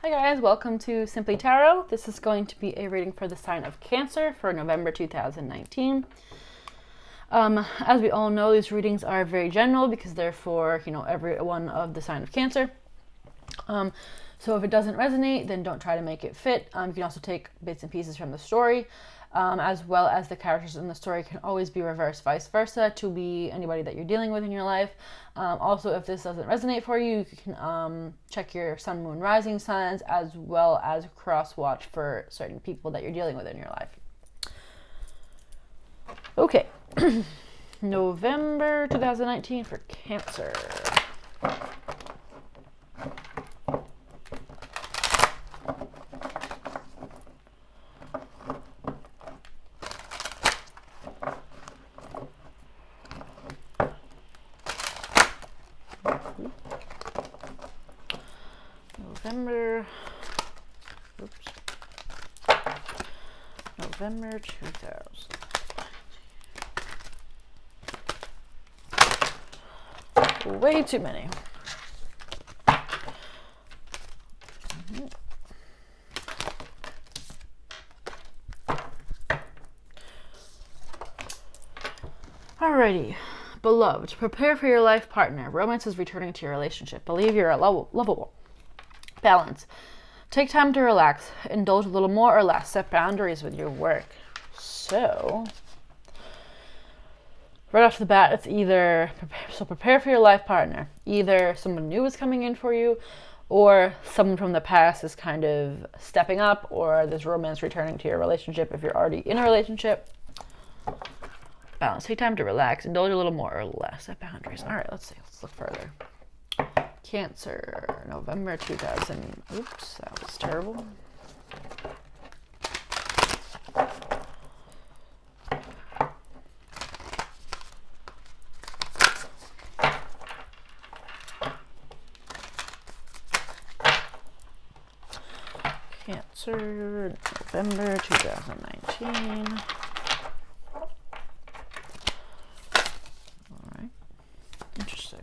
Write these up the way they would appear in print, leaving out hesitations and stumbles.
Hi guys, welcome to Simply Tarot. This is going to be a reading for the sign of Cancer for November 2019. As we all know, these readings are very general because they're for, every one of the sign of Cancer. So if it doesn't resonate, then don't try to make it fit. You can also take bits and pieces from the story, as well as the characters in the story can always be reversed vice versa to be anybody that you're dealing with in your life. Also, if this doesn't resonate for you, you can check your sun, moon, rising signs, as well as cross watch for certain people that you're dealing with in your life. Okay, November 2019 for Cancer. November 2000. Way too many. Alrighty. Beloved, prepare for your life partner. Romance is returning to your relationship. Believe you're lovable. Balance. Take time to relax. Indulge a little more or less. Set boundaries with your work. So, right off the bat, it's prepare for your life partner. Either someone new is coming in for you, or someone from the past is kind of stepping up, or there's romance returning to your relationship if you're already in a relationship. Balance. Take time to relax. Indulge a little more or less. Set boundaries. All right, let's see. Let's look further. Cancer, November 2000. Oops, that was terrible. Cancer, November 2019. All right, interesting.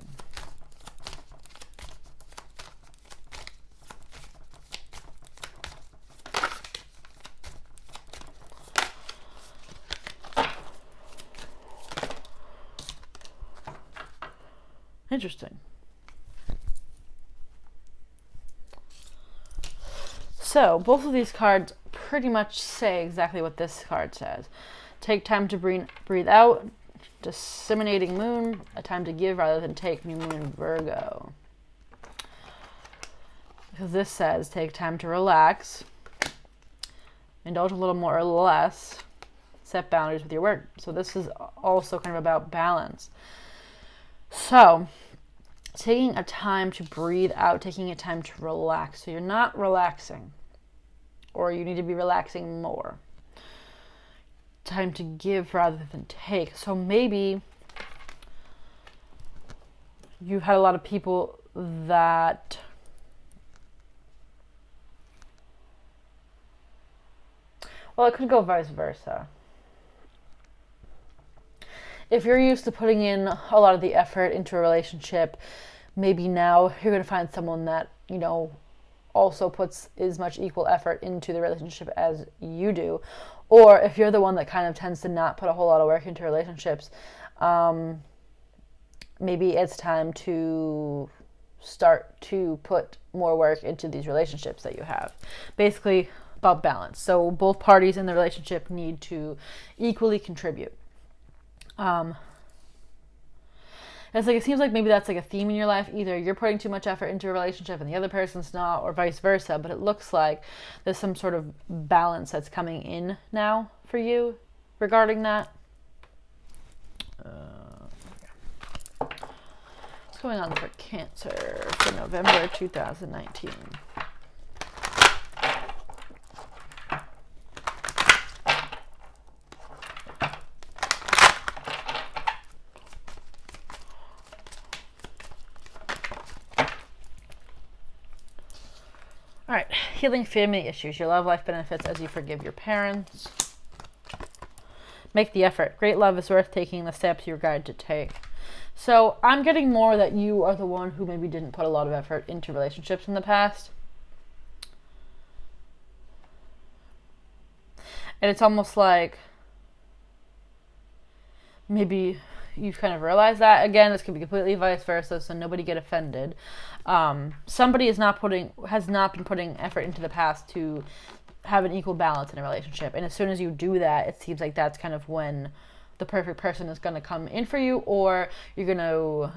Interesting. So, both of these cards pretty much say exactly what this card says. Take time to breathe out. Disseminating moon. A time to give rather than take. New moon in Virgo. Because this says take time to relax. Indulge a little more or less. Set boundaries with your work. So this is also kind of about balance. So, taking a time to breathe out, taking a time to relax. So you're not relaxing, or you need to be relaxing more. Time to give rather than take. So maybe you've had a lot of people that it could go vice versa. If you're used to putting in a lot of the effort into a relationship, maybe now you're going to find someone that, also puts as much equal effort into the relationship as you do. Or if you're the one that kind of tends to not put a whole lot of work into relationships, maybe it's time to start to put more work into these relationships that you have. Basically about balance. So both parties in the relationship need to equally contribute. It seems like maybe that's like a theme in your life. Either you're putting too much effort into a relationship and the other person's not, or vice versa. But it looks like there's some sort of balance that's coming in now for you regarding that. What's going on for Cancer for November 2019? All right, healing family issues. Your love life benefits as you forgive your parents. Make the effort. Great love is worth taking the steps you're guided to take. So I'm getting more that you are the one who maybe didn't put a lot of effort into relationships in the past. And it's almost like maybe you've kind of realized that. Again, this could be completely vice versa, so nobody get offended. Somebody has not been putting effort into the past to have an equal balance in a relationship. And as soon as you do that, it seems like that's kind of when the perfect person is going to come in for you, or you're going to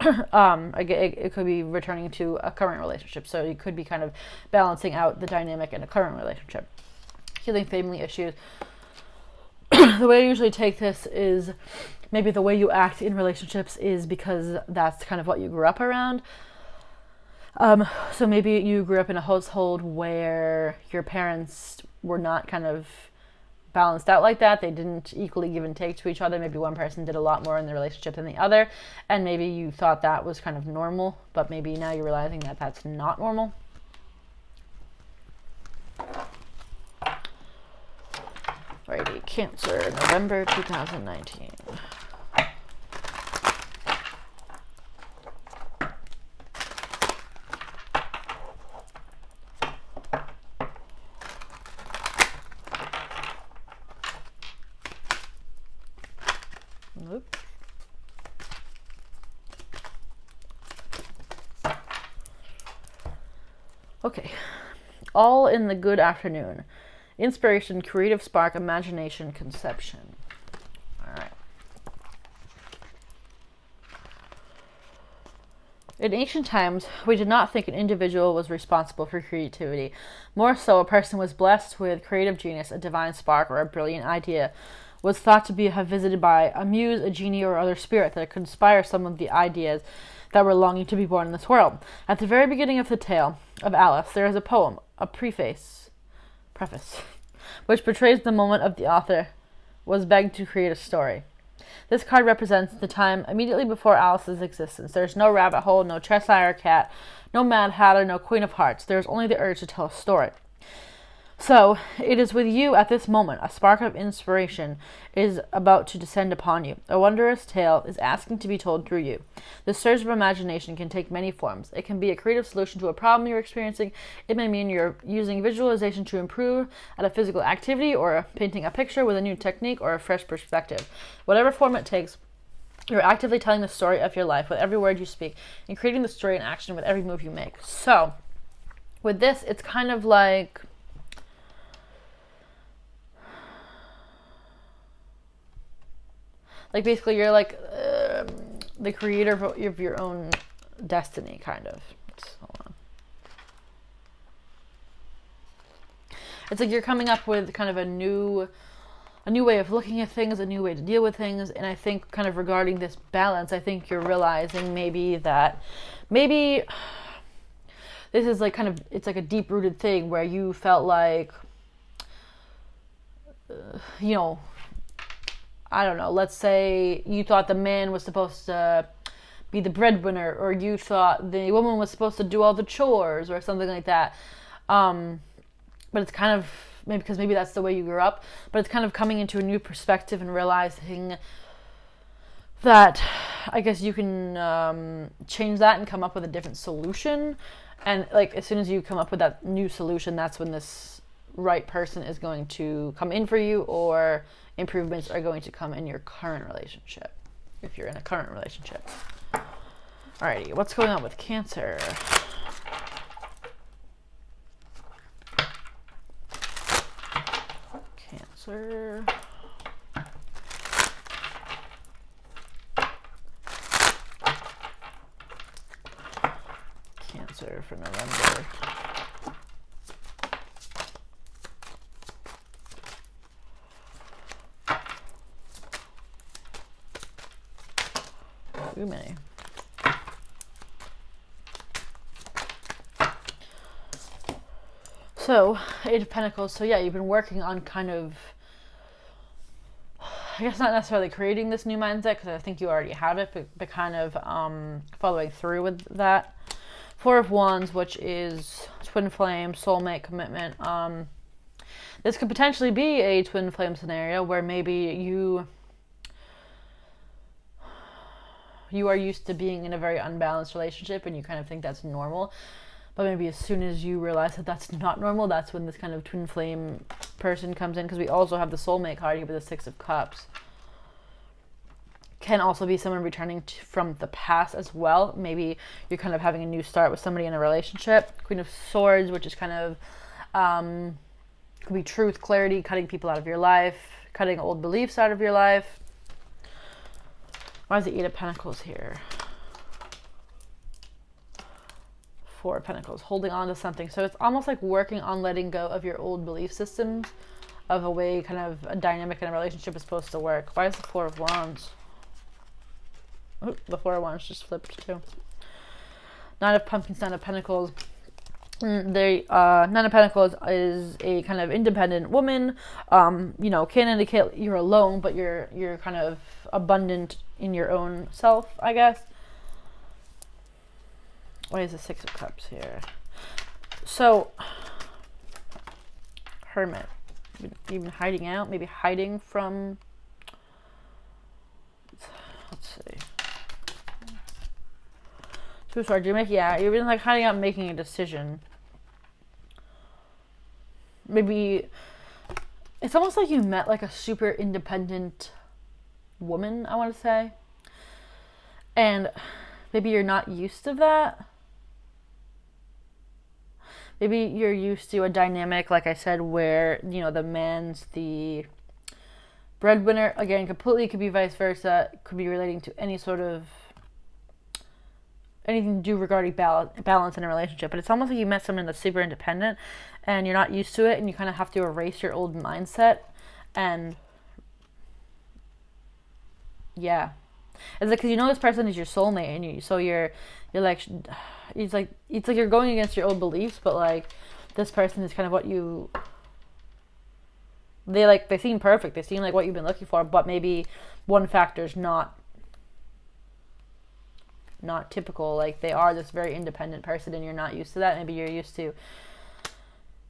it could be returning to a current relationship. So you could be kind of balancing out the dynamic in a current relationship. Healing family issues. The way I usually take this is maybe the way you act in relationships is because that's kind of what you grew up around. So maybe you grew up in a household where your parents were not kind of balanced out like that. They didn't equally give and take to each other. Maybe one person did a lot more in the relationship than the other, and maybe you thought that was kind of normal, but maybe now you're realizing that that's not normal. Alrighty, Cancer, November 2019. Nope. Okay. All in the good afternoon. Inspiration, creative spark, imagination, conception. All right. In ancient times, we did not think an individual was responsible for creativity. More so, a person was blessed with creative genius, a divine spark, or a brilliant idea was thought to have visited by a muse, a genie, or other spirit that could inspire some of the ideas that were longing to be born in this world. At the very beginning of the tale of Alice, there is a poem, a preface, which portrays the moment of the author was begged to create a story. This card represents the time immediately before Alice's existence. There's no rabbit hole, no Cheshire cat, no Mad Hatter, no Queen of Hearts. There's only the urge to tell a story. So, it is with you at this moment. A spark of inspiration is about to descend upon you. A wondrous tale is asking to be told through you. The surge of imagination can take many forms. It can be a creative solution to a problem you're experiencing. It may mean you're using visualization to improve at a physical activity, or painting a picture with a new technique or a fresh perspective. Whatever form it takes, you're actively telling the story of your life with every word you speak, and creating the story in action with every move you make. So, with this, it's kind of like basically you're like the creator of your own destiny, kind of. Hold on. It's like you're coming up with kind of a new way of looking at things, a new way to deal with things. And I think kind of regarding this balance, I think you're realizing maybe this is like kind of, it's like a deep rooted thing where you felt like, I don't know, let's say you thought the man was supposed to be the breadwinner, or you thought the woman was supposed to do all the chores, or something like that. But it's kind of, maybe that's the way you grew up, but it's kind of coming into a new perspective and realizing that I guess you can change that and come up with a different solution. And like as soon as you come up with that new solution, that's when this right person is going to come in for you, or improvements are going to come in your current relationship, if you're in a current relationship. Alrighty, what's going on with Cancer? Cancer. Cancer for November. Too many. So, Eight of Pentacles. So yeah, you've been working on kind of, I guess not necessarily creating this new mindset, because I think you already have it, but kind of following through with that. Four of Wands, which is twin flame, soulmate, commitment. This could potentially be a twin flame scenario where maybe you are used to being in a very unbalanced relationship and you kind of think that's normal. But maybe as soon as you realize that that's not normal, that's when this kind of twin flame person comes in, because we also have the soulmate card here with the Six of Cups. Can also be someone returning from the past as well. Maybe you're kind of having a new start with somebody in a relationship. Queen of Swords, which is kind of, could be truth, clarity, cutting people out of your life, cutting old beliefs out of your life. Why is the Eight of Pentacles here? Four of Pentacles, holding on to something. So it's almost like working on letting go of your old belief systems, of a way kind of a dynamic in a relationship is supposed to work. Why is the Four of Wands? Oh, the Four of Wands just flipped too. Nine of Pumpkins, Nine of Pentacles. Nine of Pentacles is a kind of independent woman. You know, can indicate you're alone, but you're kind of abundant in your own self, I guess. Why is the Six of Cups here? So, Hermit. You've been hiding out, maybe hiding from, let's see. Two of Swords, you've been like hiding out, making a decision. Maybe it's almost like you met like a super independent woman, I want to say. And maybe you're not used to that. Maybe you're used to a dynamic, like I said, where, you know, the man's the breadwinner. Again, completely could be vice versa. Could be relating to any sort of, anything to do regarding balance in a relationship. But it's almost like you met someone that's super independent and you're not used to it, and you kind of have to erase your old mindset. And yeah, it's like, because you know this person is your soulmate, and you're like, it's like you're going against your old beliefs, but like this person is kind of what you, they seem perfect, they seem like what you've been looking for, but maybe one factor is not typical. Like they are this very independent person and you're not used to that. Maybe you're used to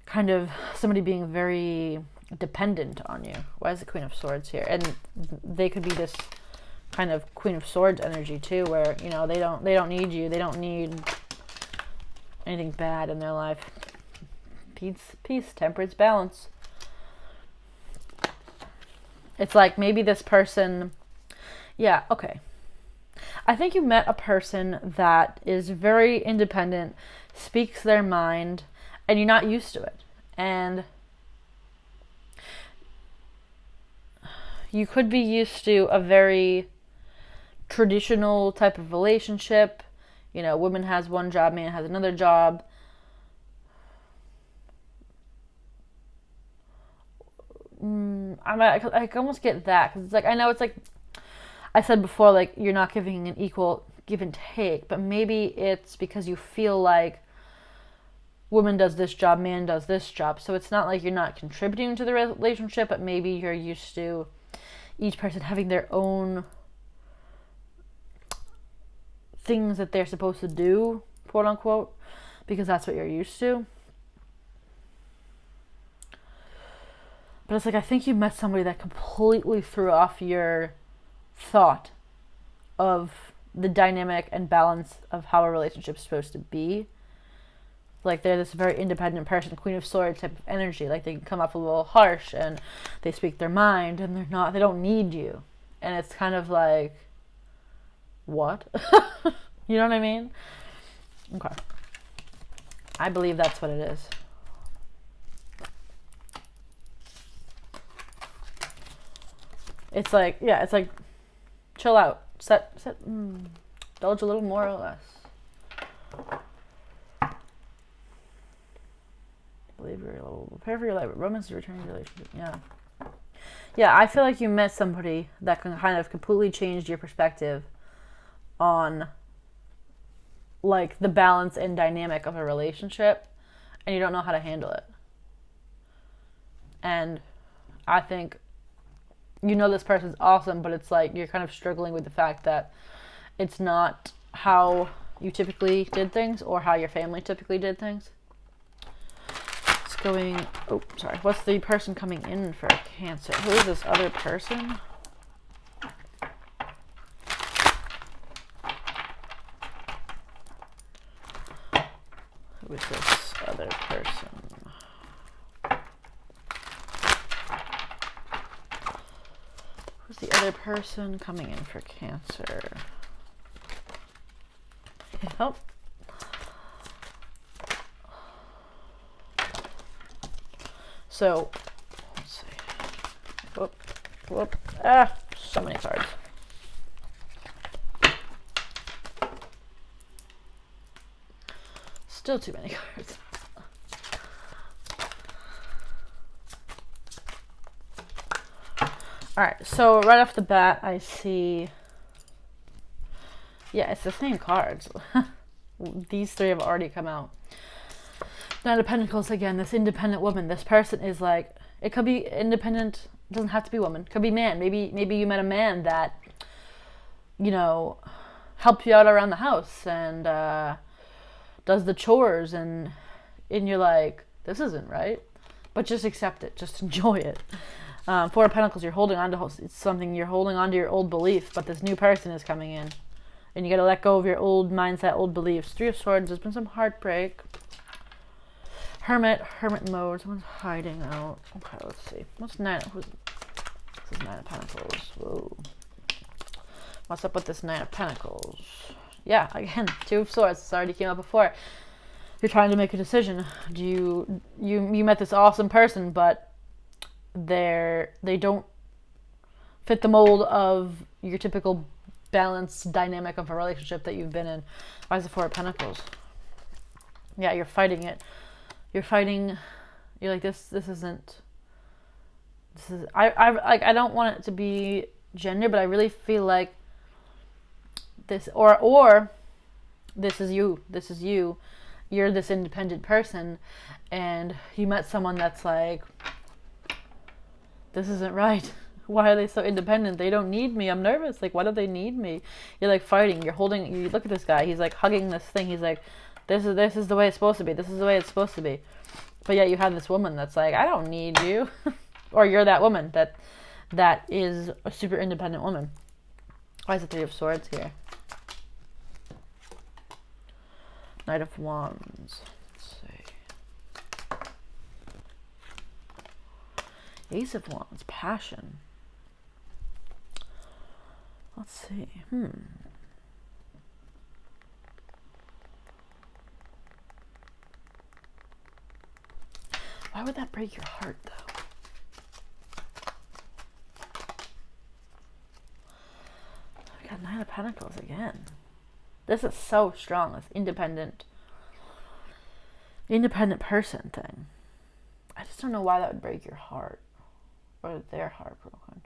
kind of somebody being very dependent on you. Why is the Queen of Swords here? And they could be this kind of Queen of Swords energy too, where, you know, they don't need you, they don't need anything bad in their life. Peace, temperance, balance. It's like maybe this person, yeah, okay. I think you met a person that is very independent, speaks their mind, and you're not used to it. And you could be used to a very traditional type of relationship. You know, woman has one job, man has another job. I can almost get that, because it's like, I know it's like I said before, like you're not giving an equal give and take, but maybe it's because you feel like woman does this job, man does this job. So it's not like you're not contributing to the relationship, but maybe you're used to each person having their own things that they're supposed to do, quote unquote, because that's what you're used to. But it's like, I think you met somebody that completely threw off your thought of the dynamic and balance of how a relationship is supposed to be. Like they're this very independent person, Queen of Swords type of energy. Like they can come off a little harsh and they speak their mind and they don't need you. And it's kind of like, what? You know what I mean? Okay. I believe that's what it is. It's like, yeah, it's like, chill out. Indulge a little more or less. Believe you're prepare for your life. Romance is returning to relationship. Yeah. Yeah, I feel like you met somebody that can kind of completely change your perspective on like the balance and dynamic of a relationship, and you don't know how to handle it. And I think, you know, this person's awesome, but it's like you're kind of struggling with the fact that it's not how you typically did things or how your family typically did things. It's going, oh, sorry. What's the person coming in for Cancer? Who is this other person? Who is this other person? other person coming in for Cancer. Yep. So, let's see. Whoop, whoop. Ah, so many cards. Still too many cards. Alright, so right off the bat, I see... Yeah, it's the same cards. These three have already come out. Knight of Pentacles again, this independent woman. This person is like, it could be independent, it doesn't have to be woman. It could be man. Maybe you met a man that, you know, helped you out around the house and does the chores and you're like, this isn't right. But just accept it. Just enjoy it. Four of Pentacles, you're holding on to, it's something, you're holding on to your old belief, but this new person is coming in. And you got to let go of your old mindset, old beliefs. Three of Swords, there's been some heartbreak. Hermit mode, someone's hiding out. Okay, let's see. What's this is Nine of Pentacles. Whoa. What's up with this Nine of Pentacles? Yeah, again, Two of Swords, this already came up before. You're trying to make a decision. You met this awesome person, but they don't fit the mold of your typical balanced dynamic of a relationship that you've been in. Why is the Four of Pentacles? Yeah, you're fighting it. You're fighting. You're like, this isn't. This is. I don't want it to be gender, but I really feel like this or this is you. This is you. You're this independent person, and you met someone that's like, this isn't right. Why are they so independent? They don't need me. I'm nervous. Like, why do they need me? You're like fighting. You're holding. You look at this guy. He's like hugging this thing. He's like, this is the way it's supposed to be. This is the way it's supposed to be. But yet you have this woman that's like, I don't need you. Or you're that woman that is a super independent woman. Why is the Three of Swords here? Knight of Wands. Let's see. Ace of Wands. Passion. Let's see. Why would that break your heart, though? We got Nine of Pentacles again. This is so strong. This independent person thing. I just don't know why that would break your heart. Or their heart broken.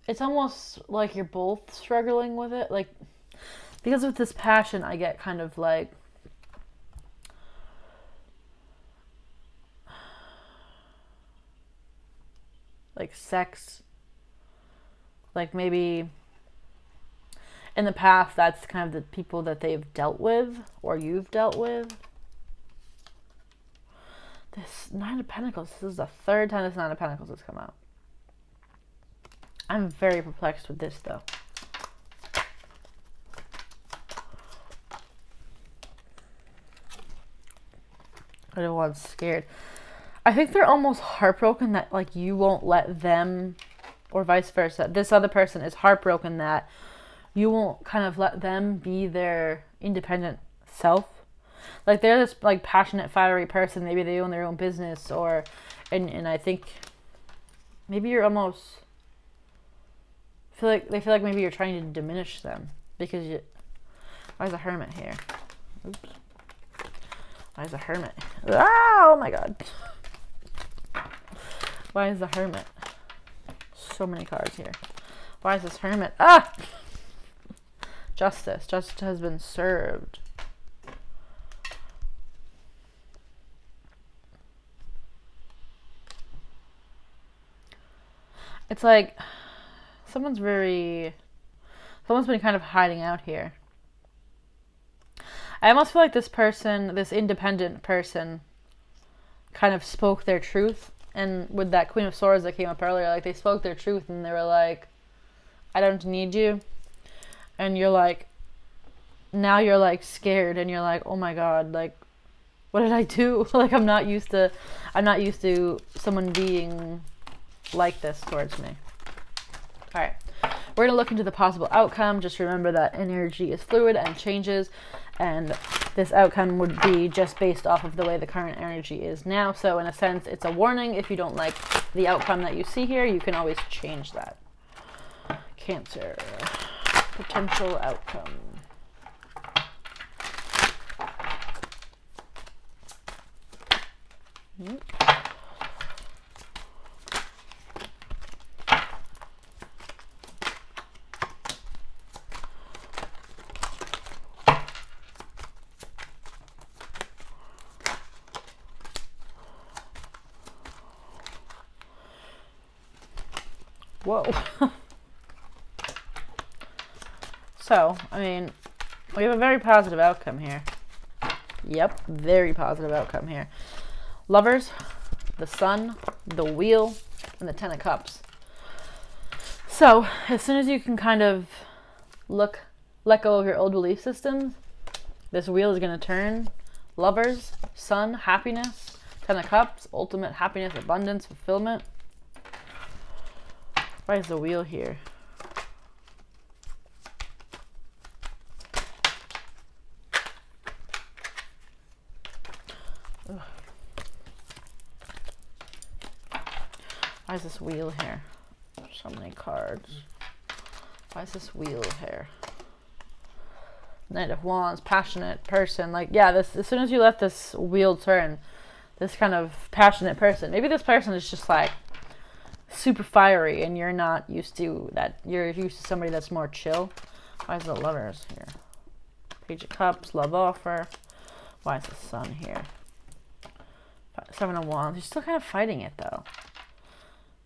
It's almost like you're both struggling with it. Like, because with this passion, I get kind of like, sex. Like maybe in the past, that's kind of the people that they've dealt with or you've dealt with. This Nine of Pentacles, this is the third time this Nine of Pentacles has come out. I'm very perplexed with this, though. Everyone's scared. I think they're almost heartbroken that, like, you won't let them, or vice versa. This other person is heartbroken that you won't kind of let them be their independent self. Like, they're this, like, passionate, fiery person. Maybe they own their own business, or, and I think maybe you're almost... they feel like maybe you're trying to diminish them because you. Why is a Hermit here? Oops. Why is a Hermit? Ah, oh my God. Why is the Hermit? So many cards here. Why is this Hermit? Ah! Justice. Justice has been served. It's like someone's been kind of hiding out here. I almost feel like this person, this independent person, kind of spoke their truth. And with that Queen of Swords that came up earlier, like, they spoke their truth and they were like, I don't need you. And you're like, now you're like scared and you're like, oh my God, like, What did I do? Like, I'm not used to someone being like this towards me. All right. We're going to look into the possible outcome. Just remember that energy is fluid and changes, and this outcome would be just based off of the way the current energy is now. So in a sense, it's a warning. If you don't like the outcome that you see here, you can always change that. Cancer. Potential outcome. Whoa. So, I mean, we have a very positive outcome here. Yep, very positive outcome here. Lovers, the Sun, the Wheel, and the Ten of Cups. So, as soon as you can kind of let go of your old belief systems, this wheel is going to turn. Lovers, Sun, happiness, Ten of Cups, ultimate happiness, abundance, fulfillment. Why is the wheel here? Ugh. Why is this wheel here? So many cards. Why is this wheel here? Knight of Wands, passionate person. Like, yeah, this, as soon as you let this wheel turn, this kind of passionate person, maybe this person is just like super fiery and you're not used to that. You're used to somebody that's more chill. Why is the Lovers here? Page of Cups, love offer. Why is the Sun here? Seven of Wands. You're still kind of fighting it though.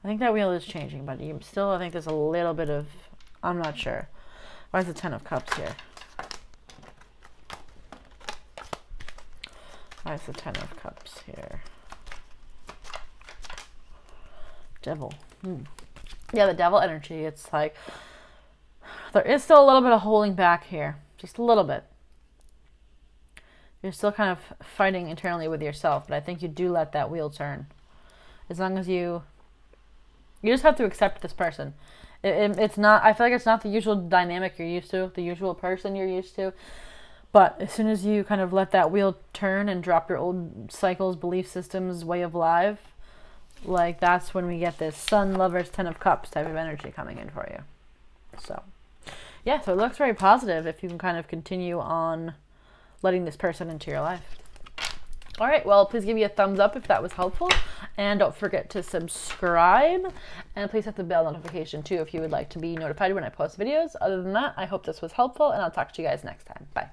I think that wheel is changing, but you still, I think there's a little bit of, I'm not sure. Why is the Ten of Cups here? Why is the Ten of Cups here? Devil. Yeah, the Devil energy. It's like there is still a little bit of holding back here. Just a little bit. You're still kind of fighting internally with yourself, but I think you do let that wheel turn. As long as you just have to accept this person. It's not, I feel like it's not the usual dynamic you're used to, the usual person you're used to. But as soon as you kind of let that wheel turn and drop your old cycles, belief systems, way of life, like that's when we get this Sun, Lovers, Ten of Cups type of energy coming in for you. So, yeah, so it looks very positive if you can kind of continue on letting this person into your life. All right, well, please give me a thumbs up if that was helpful. And don't forget to subscribe. And please hit the bell notification too if you would like to be notified when I post videos. Other than that, I hope this was helpful, and I'll talk to you guys next time. Bye.